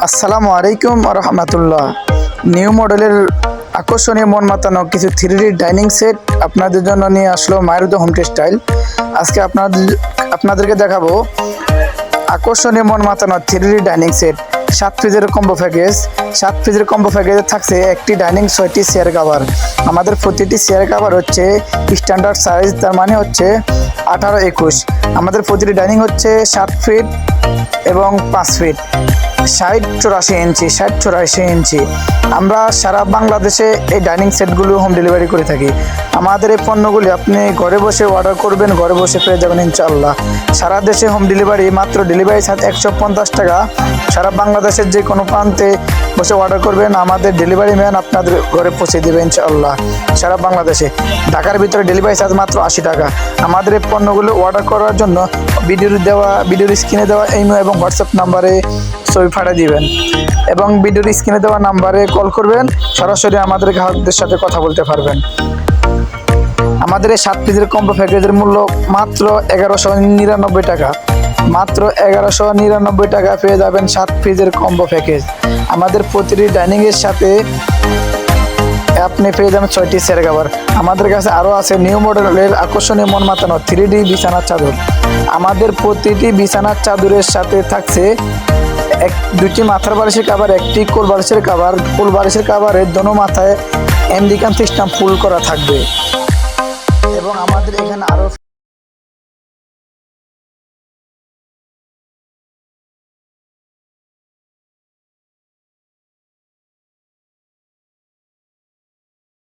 আসসালামু আলাইকুম রহমতুল্লাহ। নিউ মডেলের আকর্ষণীয় মন মাতানো কিছু 3D ডাইনিং সেট আপনাদের জন্য নিয়ে আসলো মারুতি হোম টেক্সটাইল। আজকে আপনাদেরকে দেখাবো আকর্ষণীয় মন মাতানো 3D ডাইনিং সেট। 7 পিসের কম্বো প্যাকেজ। 7 পিসের কম্বো প্যাকেজে থাকছে একটি ডাইনিং, 6টি চেয়ার কাভার। আমাদের প্রতিটি চেয়ার কাভার হচ্ছে স্ট্যান্ডার্ড সাইজ, তার মানে হচ্ছে 18-21। আমাদের প্রতিটি ডাইনিং হচ্ছে 7 ফিট এবং 5 ফিট, 60-84 ইঞ্চি, 60-84 ইঞ্চি। আমরা সারা বাংলাদেশে এই ডাইনিং সেটগুলো হোম ডেলিভারি করে থাকি। আমাদের এই পণ্যগুলি আপনি ঘরে বসে অর্ডার করবেন, ঘরে বসে পেয়ে যাবেন ইনশাআল্লাহ। সারা দেশে হোম ডেলিভারি, মাত্র ডেলিভারি চার্জ 150 টাকা। সারা বাংলাদেশের যে কোনো প্রান্তে বসে অর্ডার করবেন, আমাদের ডেলিভারি ম্যান আপনাদের ঘরে পৌঁছে দেবে ইনশাআল্লাহ। সারা বাংলাদেশে, ঢাকার ভিতরে ডেলিভারি চার্জ মাত্র 80 টাকা। আমাদের এই পণ্যগুলো অর্ডার করার জন্য ভিডিওর স্ক্রিনে দেওয়া ইমো এবং হোয়াটসঅ্যাপ নাম্বারে ছবি পাঠিয়ে দিবেন এবং ভিডিওর স্ক্রিনে দেওয়া নাম্বারে কল করবেন, সরাসরি আমাদের গ্রাহকদের সাথে কথা বলতে পারবেন। আমাদের এই 7 পিসের কম্বো প্যাকেজের মূল্য মাত্র 1199 টাকা। মাত্র 1199 টাকা পেয়ে যাবেন 7 পিসের কম্বো প্যাকেজ। আমাদের প্রতিটি ডাইনিংয়ের সাথে আপনি পেয়ে যাবেন 6টি চেয়ার কাভার। আমাদের কাছে আরও আছে নিউ মডেলের আকর্ষণীয় মন মাতানো 3D বিছানার চাদর। আমাদের প্রতিটি বিছানার চাদরের সাথে থাকছে দুটি মাথার বালিশের কাভার, একটি কোল বালিশের কাভার। কোল বালিশের কাভারের দোনো মাথায় আমেরিকান সিস্টেম ফুল করা থাকবে।